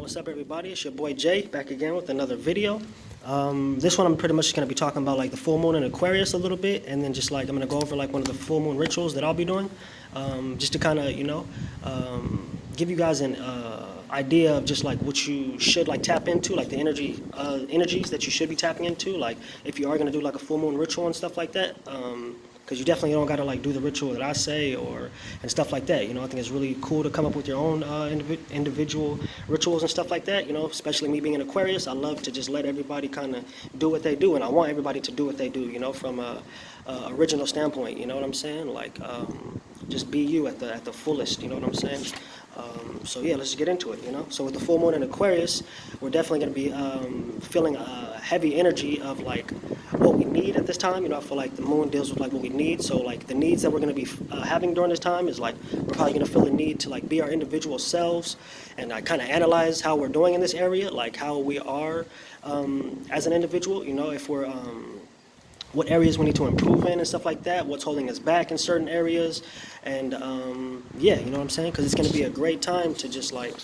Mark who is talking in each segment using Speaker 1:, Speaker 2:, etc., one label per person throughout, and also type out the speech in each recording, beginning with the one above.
Speaker 1: What's up, everybody? It's your boy Jay back again with another video. This one I'm pretty much going to be talking about like the full moon in Aquarius a little bit, and then just like I'm going to go over like one of the full moon rituals that I'll be doing, just to kind of give you guys an idea of just like what you should like tap into, like the energies that you should be tapping into, like if you are going to do like a full moon ritual and stuff like that. Because you definitely don't got to like do the ritual that I say and stuff like that. I think it's really cool to come up with your own individual rituals and stuff like that. Especially me being an Aquarius, I love to just let everybody kind of do what they do, and I want everybody to do what they do. From a original standpoint. You know what I'm saying? Like just be you at the fullest. You know what I'm saying? So yeah, let's just get into it. So with the full moon in Aquarius, we're definitely going to be feeling a heavy energy of like what we need at this time. I feel like the moon deals with like what we need. So like the needs that we're going to be having during this time is like we're probably going to feel the need to like be our individual selves and kind of analyze how we're doing in this area, like how we are as an individual. If we're what areas we need to improve in and stuff like that, what's holding us back in certain areas, and yeah, you know what I'm saying? Because it's going to be a great time to just like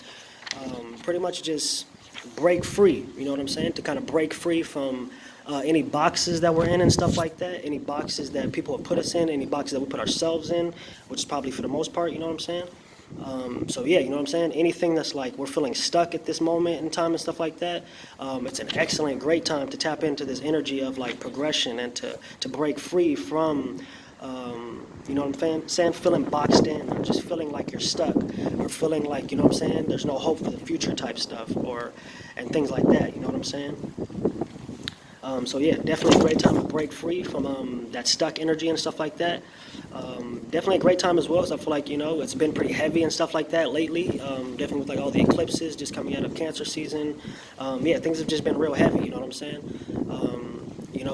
Speaker 1: pretty much just break free, you know what I'm saying? To kind of break free from any boxes that we're in and stuff like that, any boxes that people have put us in, any boxes that we put ourselves in, which is probably for the most part, you know what I'm saying? So yeah, you know what I'm saying? Anything that's like we're feeling stuck at this moment in time and stuff like that, it's an excellent, great time to tap into this energy of like progression and to break free from, you know what I'm saying? Feeling boxed in or just feeling like you're stuck or feeling like, you know what I'm saying? There's no hope for the future type stuff and things like that, you know what I'm saying? So yeah, definitely a great time to break free from that stuck energy and stuff like that. Definitely a great time as well, because I feel like, it's been pretty heavy and stuff like that lately. Definitely with like all the eclipses just coming out of Cancer season. Yeah, things have just been real heavy, you know what I'm saying?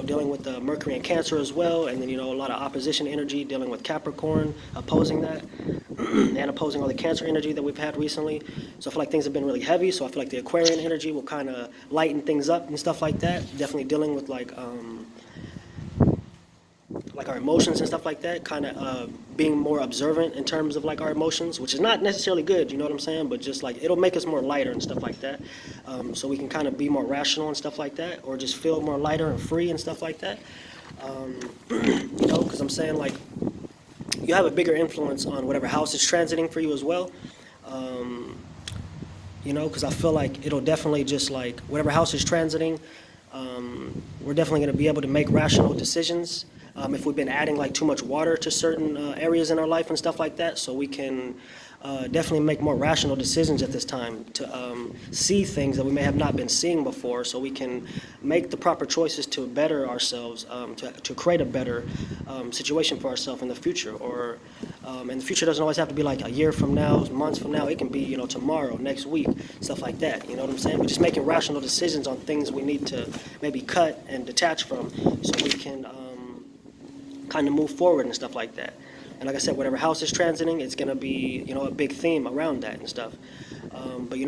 Speaker 1: Dealing with the Mercury and Cancer as well, and then, a lot of opposition energy, dealing with Capricorn, opposing that, and opposing all the Cancer energy that we've had recently. So I feel like things have been really heavy, so I feel like the Aquarian energy will kind of lighten things up and stuff like that. Definitely dealing with like our emotions and stuff like that, kind of being more observant in terms of like our emotions, which is not necessarily good, you know what I'm saying, but just like it'll make us more lighter and stuff like that, so we can kind of be more rational and stuff like that, or just feel more lighter and free and stuff like that. Because I'm saying like you have a bigger influence on whatever house is transiting for you as well. Because I feel like it'll definitely just like whatever house is transiting, we're definitely going to be able to make rational decisions if we've been adding like too much water to certain areas in our life and stuff like that. So we can definitely make more rational decisions at this time to see things that we may have not been seeing before, so we can make the proper choices to better ourselves, to create a better situation for ourselves in the future. Or and the future doesn't always have to be like a year from now, months from now. It can be, tomorrow, next week, stuff like that. You know what I'm saying? We're just making rational decisions on things we need to maybe cut and detach from, so we can kind of move forward and stuff like that. And like I said, whatever house is transiting, it's going to be, a big theme around that and stuff. But,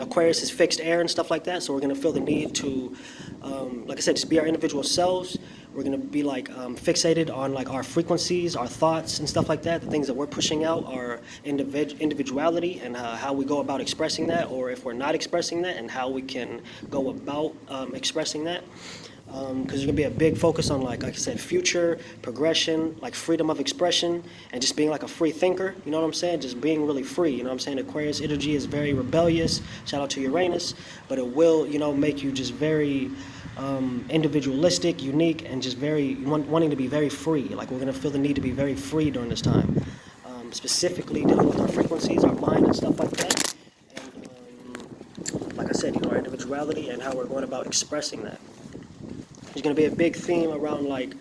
Speaker 1: Aquarius is fixed air and stuff like that, so we're going to feel the need to, like I said, just be our individual selves. We're going to be like fixated on like our frequencies, our thoughts and stuff like that, the things that we're pushing out, our individuality, and how we go about expressing that, or if we're not expressing that, and how we can go about expressing that. Because there's going to be a big focus on, like I said, future, progression, like freedom of expression, and just being like a free thinker, you know what I'm saying? Just being really free, you know what I'm saying? Aquarius energy is very rebellious, shout out to Uranus, but it will, make you just very individualistic, unique, and just very, wanting to be very free. Like we're going to feel the need to be very free during this time, specifically dealing with our frequencies, our mind, and stuff like that. And like I said, our individuality and how we're going about expressing that. There's going to be a big theme around like,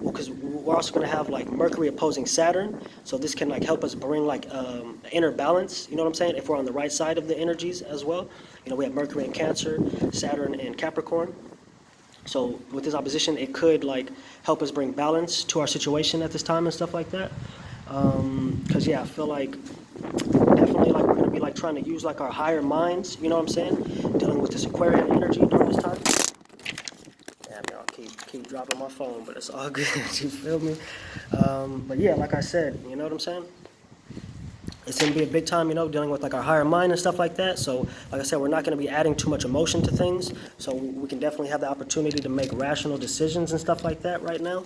Speaker 1: because we're also going to have like Mercury opposing Saturn, so this can like help us bring like inner balance, you know what I'm saying, if we're on the right side of the energies as well. We have Mercury in Cancer, Saturn in Capricorn, so with this opposition it could like help us bring balance to our situation at this time and stuff like that. Because yeah, I feel like definitely like we're going to be like trying to use like our higher minds, you know what I'm saying, dealing with this Aquarian energy during this time. Keep dropping my phone, but it's all good. You feel me? But yeah, like I said, you know what I'm saying? It's going to be a big time, dealing with like our higher mind and stuff like that. So, like I said, we're not going to be adding too much emotion to things. So we can definitely have the opportunity to make rational decisions and stuff like that right now.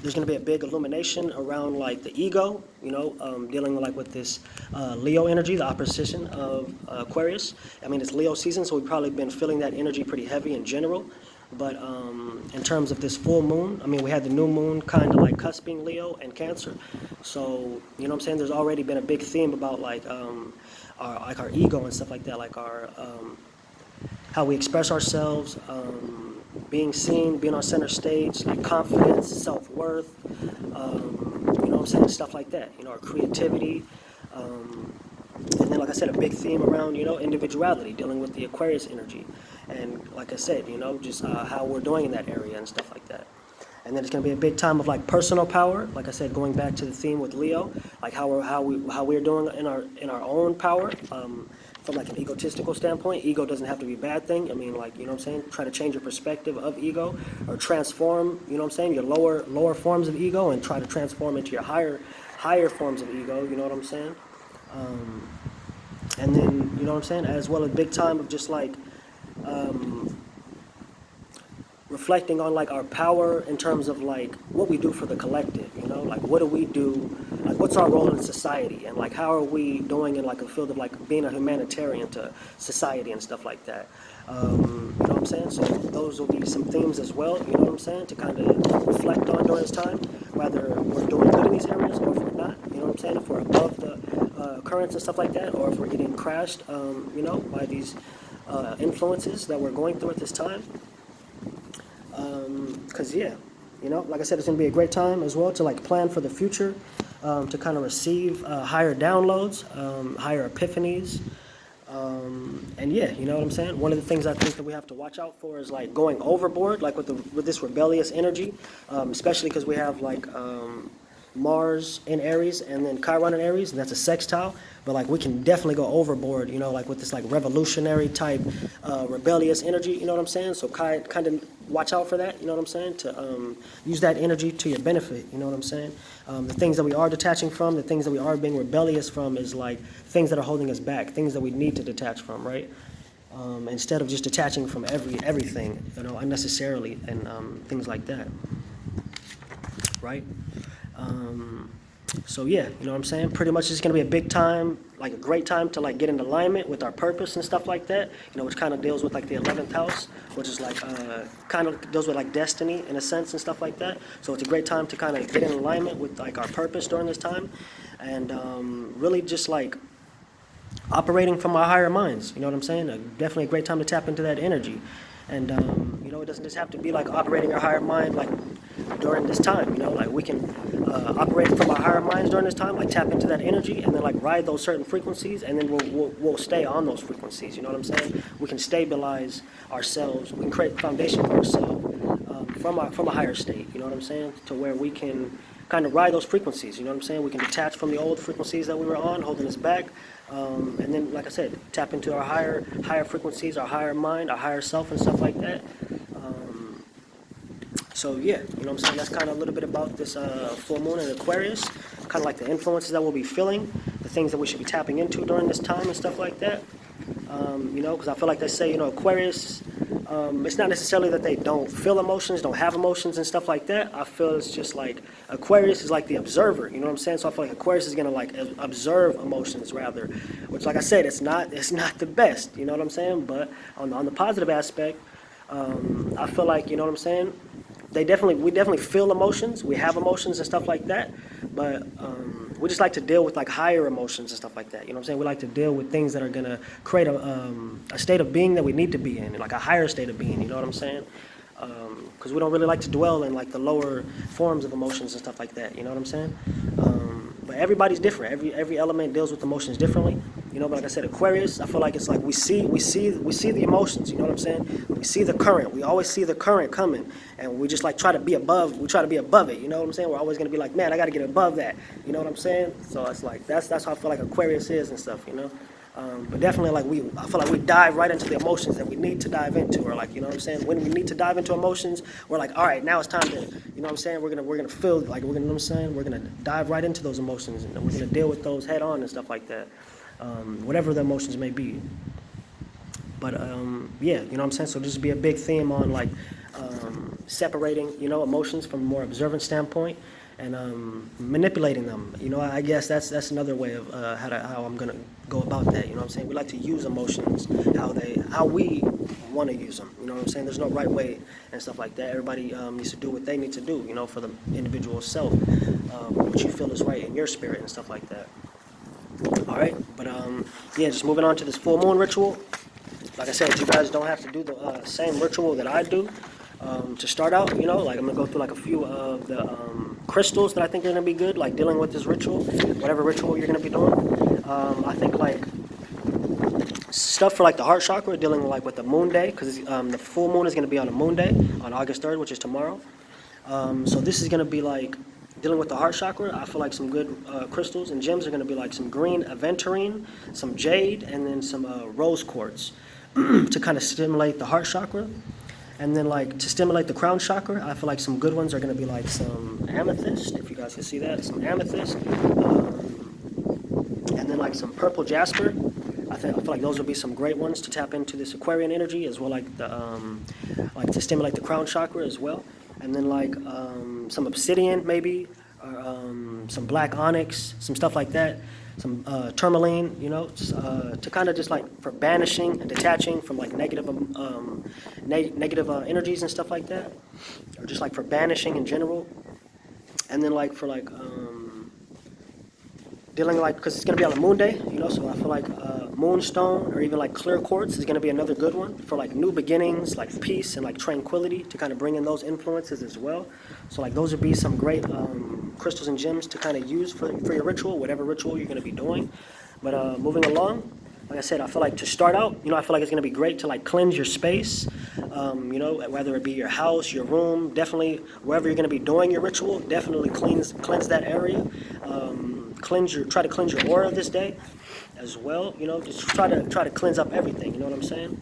Speaker 1: There's going to be a big illumination around like the ego, dealing like with this Leo energy, the opposition of Aquarius. I mean, it's Leo season, so we've probably been feeling that energy pretty heavy in general. But in terms of this full moon, I mean, we had the new moon kind of like cusping Leo and Cancer. So, there's already been a big theme about like our ego and stuff like that, like our how we express ourselves, being seen, being on center stage, like confidence, self-worth, stuff like that, our creativity. And then, like I said, a big theme around, individuality, dealing with the Aquarius energy. And like I said, just how we're doing in that area and stuff like that. And then it's going to be a big time of like personal power. Like I said, going back to the theme with Leo, like how we're doing in our own power. From like an egotistical standpoint, ego doesn't have to be a bad thing. I mean, like, try to change your perspective of ego or transform, your lower forms of ego and try to transform into your higher forms of ego, you know what I'm saying? And then, as well as big time of just like reflecting on like our power in terms of like what we do for the collective, like what do we do, like what's our role in society, and like how are we doing in like a field of like being a humanitarian to society and stuff like that. So those will be some themes as well, to kind of reflect on during this time, whether we're doing good in these areas or if we're not, if we're above the currents and stuff like that, or if we're getting crashed, by these influences that we're going through at this time. Because like I said, it's going to be a great time as well to like plan for the future, to kind of receive higher downloads, higher epiphanies. And yeah, you know what I'm saying? One of the things I think that we have to watch out for is like going overboard, like with this rebellious energy, especially because we have like Mars in Aries and then Chiron in Aries, and that's a sextile. But like we can definitely go overboard, like with this like revolutionary type rebellious energy, you know what I'm saying? So kind of watch out for that, you know what I'm saying? To use that energy to your benefit, you know what I'm saying? The things that we are detaching from, the things that we are being rebellious from is like things that are holding us back, things that we need to detach from, right? Instead of just detaching from everything, unnecessarily and things like that, right? So yeah, you know what I'm saying? Pretty much it's going to be a big time, like a great time to like get in alignment with our purpose and stuff like that, which kind of deals with like the 11th house, which is like kind of deals with like destiny in a sense and stuff like that. So it's a great time to kind of get in alignment with like our purpose during this time, and really just like operating from our higher minds, you know what I'm saying? Definitely a great time to tap into that energy. And, it doesn't just have to be like operating our higher mind like during this time, like we can operate from our higher minds during this time, like tap into that energy and then like ride those certain frequencies, and then we'll stay on those frequencies, you know what I'm saying? We can stabilize ourselves, we can create a foundation for ourselves from a higher state, you know what I'm saying? To where we can kind of ride those frequencies, you know what I'm saying? We can detach from the old frequencies that we were on, holding us back, and then, like I said, tap into our higher frequencies, our higher mind, our higher self, and stuff like that. So yeah, you know what I'm saying? That's kind of a little bit about this full moon in Aquarius, kind of like the influences that we'll be feeling, the things that we should be tapping into during this time and stuff like that. Because I feel like they say, Aquarius, it's not necessarily that they don't feel emotions, don't have emotions and stuff like that. I feel it's just like Aquarius is like the observer, you know what I'm saying? So I feel like Aquarius is gonna like observe emotions rather, which, like I said, it's not the best, you know what I'm saying? But on the positive aspect, I feel like, you know what I'm saying? We definitely feel emotions. We have emotions and stuff like that, but we just like to deal with like higher emotions and stuff like that. You know what I'm saying? We like to deal with things that are gonna create a state of being that we need to be in, like a higher state of being. You know what I'm saying? Because we don't really like to dwell in like the lower forms of emotions and stuff like that. You know what I'm saying? But everybody's different. Every element deals with emotions differently. But like I said, Aquarius, I feel like it's like we see the emotions. You know what I'm saying? We see the current. We always see the current coming, and we just like try to be above. We try to be above it. You know what I'm saying? We're always gonna be like, man, I got to get above that. You know what I'm saying? So it's like that's how I feel like Aquarius is and stuff. But definitely, like I feel like we dive right into the emotions that we need to dive into, or like, you know what I'm saying. When we need to dive into emotions, we're like, all right, now it's time to, you know what I'm saying. We're gonna feel like we're gonna, you know what I'm saying. We're gonna dive right into those emotions, and we're gonna deal with those head on and stuff like that, whatever the emotions may be. But yeah, you know what I'm saying. So this would be a big theme on like separating, you know, emotions from a more observant standpoint, and manipulating them. You know, I guess that's another way of how I'm gonna go about that. You know what I'm saying? We like to use emotions how we want to use them. You know what I'm saying? There's no right way and stuff like that. Everybody needs to do what they need to do. You know, for the individual self, what you feel is right in your spirit and stuff like that. All right, but yeah, just moving on to this full moon ritual. Like I said, you guys don't have to do the same ritual that I do to start out. You know, like I'm gonna go through like a few of the crystals that I think are gonna be good, like dealing with this ritual, whatever ritual you're gonna be doing. I think like stuff for like the heart chakra, dealing like with the moon day, because the full moon is gonna be on a moon day on August 3rd, which is tomorrow. So this is gonna be like dealing with the heart chakra. I feel like some good crystals and gems are gonna be like some green aventurine, some jade, and then some rose quartz. To kind of stimulate the heart chakra. And then like to stimulate the crown chakra, I feel like some good ones are going to be like some amethyst, if you guys can see that, some amethyst. And then like some purple jasper. I feel like those will be some great ones to tap into this Aquarian energy, as well like the like to stimulate the crown chakra as well. And then like some obsidian maybe, or some black onyx, some stuff like that. Some tourmaline, you know, to kind of just like for banishing and detaching from like negative energies and stuff like that, or just like for banishing in general. And then like for like dealing like, because it's gonna be on a moon day, you know, so I feel like moonstone or even like clear quartz is gonna be another good one for like new beginnings, like peace and like tranquility, to kind of bring in those influences as well. So like those would be some great crystals and gems to kind of use for your ritual, whatever ritual you're gonna be doing. But moving along, like I said, I feel like to start out, you know, I feel like it's gonna be great to like cleanse your space. You know, whether it be your house, your room, definitely wherever you're gonna be doing your ritual, definitely cleanse that area. Try to cleanse your aura this day as well. You know, just try to cleanse up everything. You know what I'm saying?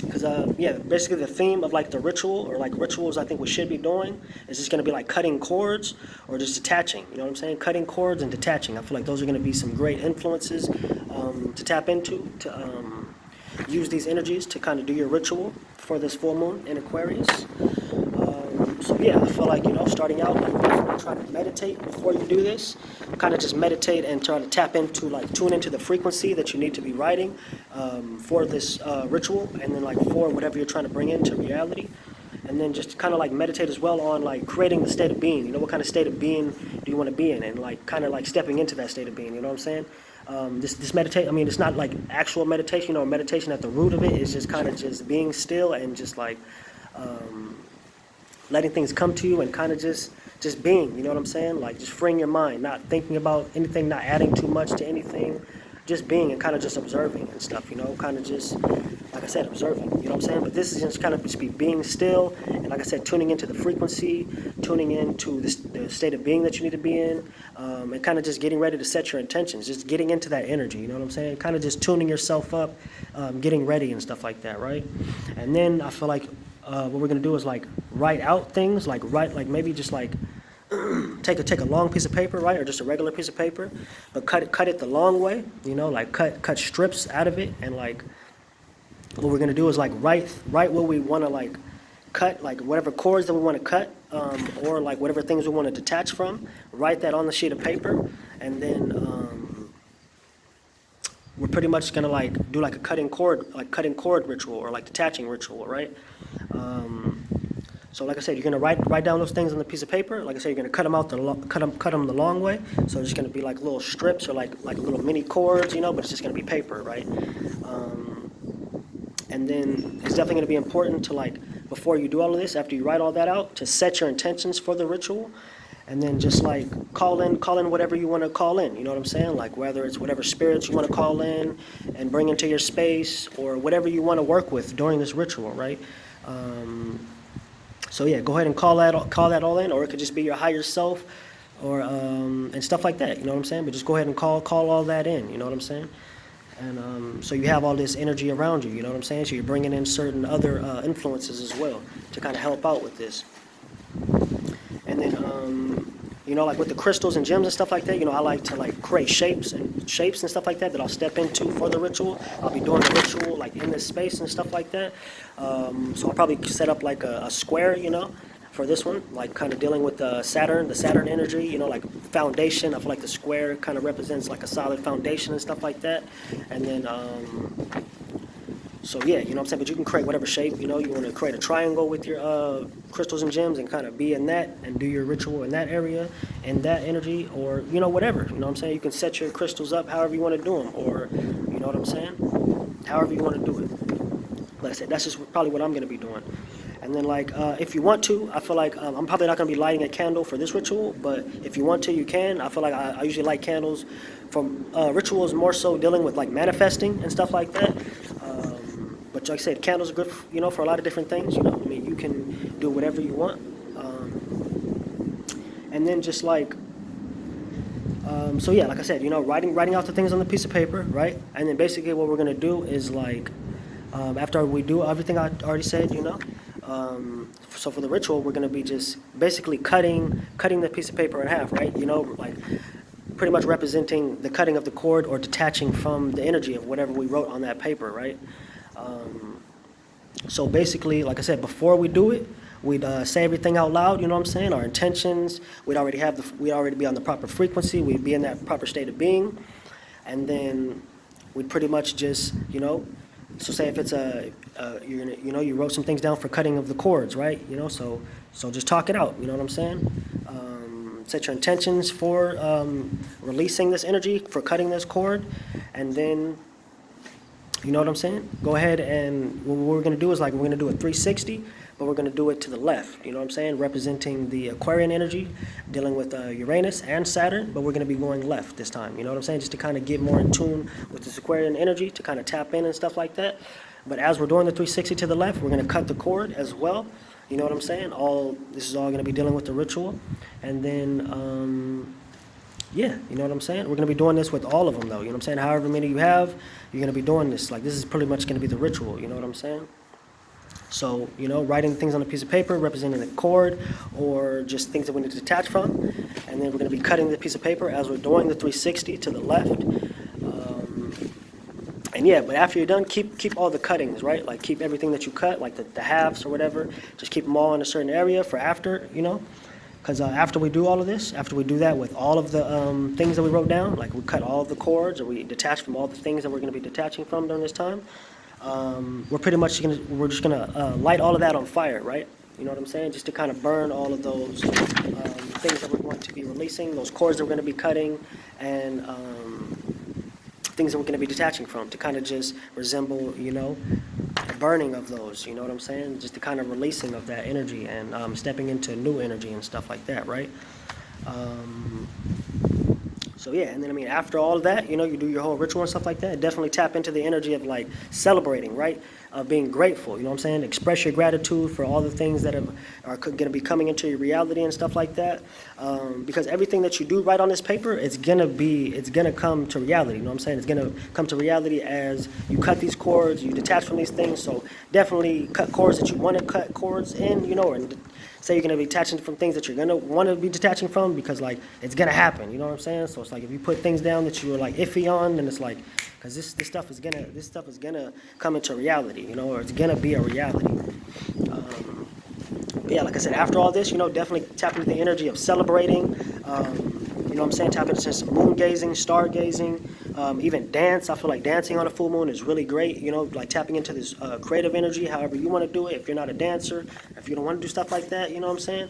Speaker 1: Because yeah, basically the theme of like the ritual, or like rituals I think we should be doing, is just going to be like cutting cords or just detaching. You know what I'm saying? Cutting cords and detaching. I feel like those are going to be some great influences to tap into, to use these energies to kind of do your ritual for this full moon in Aquarius. So yeah, I feel like, you know, starting out, like, try to meditate before you do this. Kind of just meditate and try to tap into, like, tune into the frequency that you need to be writing for this ritual, and then like for whatever you're trying to bring into reality. And then just kind of like meditate as well on like creating the state of being. You know, what kind of state of being do you want to be in, and like kind of like stepping into that state of being. You know what I'm saying? This meditate. I mean, it's not like actual meditation or meditation at the root of it. It's just kind of just being still and just like letting things come to you, and kind of just being. You know what I'm saying? Like just freeing your mind, not thinking about anything, not adding too much to anything, just being and kind of just observing and stuff. You know, kind of just, like I said, observing. You know what I'm saying? But this is just kind of just be being still, and like I said, tuning into the frequency, tuning into the state of being that you need to be in, and kind of just getting ready to set your intentions, just getting into that energy. You know what I'm saying? Kind of just tuning yourself up, getting ready and stuff like that, right? And then I feel like what we're gonna do is like write out things, like maybe just like take a long piece of paper, right, or just a regular piece of paper, but cut it the long way. You know, like cut strips out of it, and like what we're gonna do is like write what we want to like cut, like whatever cords that we want to cut, or like whatever things we want to detach from. Write that on the sheet of paper, and then we're pretty much gonna like do like a cutting cord ritual, or like detaching ritual, right? So like I said, you're gonna write down those things on the piece of paper. Like I said, you're gonna cut them the long way. So it's just gonna be like little strips, or like little mini cords, you know. But it's just gonna be paper, right? And then it's definitely gonna be important to, like, before you do all of this, after you write all that out, to set your intentions for the ritual, and then just like call in whatever you want to call in. You know what I'm saying? Like whether it's whatever spirits you want to call in and bring into your space, or whatever you want to work with during this ritual, right? So yeah, go ahead and call that all in, or it could just be your higher self, or and stuff like that. You know what I'm saying? But just go ahead and call all that in. You know what I'm saying? And so you have all this energy around you, you know what I'm saying? So you're bringing in certain other influences as well to kind of help out with this. And then, you know, like with the crystals and gems and stuff like that, you know, I like to like create shapes and stuff like that I'll step into for the ritual. I'll be doing the ritual like in this space and stuff like that. So I'll probably set up like a square, you know, for this one, like kind of dealing with the Saturn energy, you know, like foundation. I feel like the square kind of represents like a solid foundation and stuff like that. And then, so yeah, you know what I'm saying? But you can create whatever shape, you know, you want to create a triangle with your crystals and gems and kind of be in that and do your ritual in that area and that energy, or, you know, whatever, you know what I'm saying? You can set your crystals up however you want to do them, or, you know what I'm saying? However you want to do it. Like I said, that's just probably what I'm going to be doing. And then, like, if you want to, I feel like I'm probably not going to be lighting a candle for this ritual, but if you want to, you can. I feel like I usually light candles from rituals more so dealing with, like, manifesting and stuff like that. But like I said, candles are good, you know, for a lot of different things, you know. I mean, you can do whatever you want. And then just, like, so yeah, like I said, you know, writing out the things on the piece of paper, right? And then basically what we're going to do is, like, after we do everything I already said, you know, so for the ritual, we're going to be just basically cutting the piece of paper in half, right? You know, like pretty much representing the cutting of the cord or detaching from the energy of whatever we wrote on that paper, right? So basically, like I said, before we do it, we'd say everything out loud, you know what I'm saying? Our intentions, we'd already be on the proper frequency, we'd be in that proper state of being, and then we'd pretty much just, you know, so say if it's you wrote some things down for cutting of the cords, right? You know, so just talk it out. You know what I'm saying? Set your intentions for releasing this energy, for cutting this cord, and then, you know what I'm saying? Go ahead, and what we're gonna do is, like, we're gonna do a 360, but we're gonna do it to the left. You know what I'm saying? Representing the Aquarian energy, dealing with Uranus and Saturn, but we're gonna be going left this time. You know what I'm saying? Just to kind of get more in tune with this Aquarian energy, to kind of tap in and stuff like that. But as we're doing the 360 to the left, we're gonna cut the cord as well. You know what I'm saying? This is all gonna be dealing with the ritual, and then. Yeah, you know what I'm saying? We're going to be doing this with all of them, though. You know what I'm saying? However many you have, you're going to be doing this. Like, this is pretty much going to be the ritual. You know what I'm saying? So, you know, writing things on a piece of paper, representing the cord, or just things that we need to detach from. And then we're going to be cutting the piece of paper as we're doing the 360 to the left. And yeah, but after you're done, keep all the cuttings, right? Like, keep everything that you cut, like the halves or whatever. Just keep them all in a certain area for after, you know? Because after we do all of this, after we do that with all of the things that we wrote down, like we cut all of the cords, or we detach from all the things that we're going to be detaching from during this time, we're just gonna light all of that on fire, right? You know what I'm saying? Just to kind of burn all of those things that we're going to be releasing, those cords that we're going to be cutting, and things that we're going to be detaching from, to kind of just resemble, you know, the burning of those, you know what I'm saying? Just the kind of releasing of that energy and stepping into new energy and stuff like that, right? So yeah, and then I mean, after all of that, you know, you do your whole ritual and stuff like that, definitely tap into the energy of like celebrating, right? Of being grateful, you know what I'm saying? Express your gratitude for all the things that are going to be coming into your reality and stuff like that. Because everything that you do right on this paper, it's going to come to reality, you know what I'm saying? It's going to come to reality as you cut these cords, you detach from these things. So definitely cut cords that you want to cut cords in, you know, and say you're going to be detaching from things that you're going to want to be detaching from, because like it's going to happen, you know what I'm saying? So it's like if you put things down that you were like iffy on, then it's like, because this stuff is gonna come into reality, you know, or it's gonna be a reality. But yeah, like I said, after all this, you know, definitely tap into the energy of celebrating. You know what I'm saying? Tap into some moon gazing, star gazing, even dance. I feel like dancing on a full moon is really great. You know, like tapping into this creative energy, however you want to do it. If you're not a dancer, if you don't want to do stuff like that, you know what I'm saying?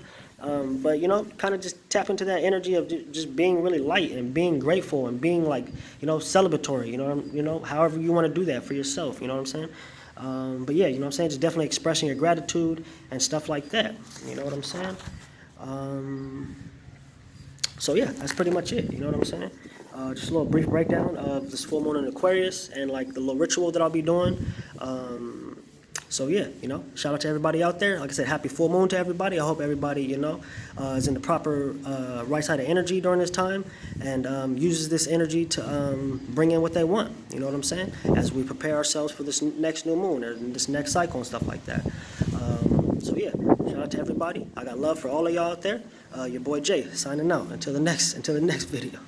Speaker 1: But, you know, kind of just tap into that energy of just being really light and being grateful and being like, you know, celebratory, you know, however you want to do that for yourself, you know what I'm saying? But yeah, you know what I'm saying? Just definitely expressing your gratitude and stuff like that. You know what I'm saying? So yeah, that's pretty much it. You know what I'm saying? Just a little brief breakdown of this full moon in Aquarius and like the little ritual that I'll be doing. So yeah, shout out to everybody out there. Like I said, happy full moon to everybody. I hope everybody, is in the proper right side of energy during this time, and uses this energy to bring in what they want. You know what I'm saying? As we prepare ourselves for this next new moon or this next cycle and stuff like that. So yeah, shout out to everybody. I got love for all of y'all out there. Your boy Jay signing out until the next video.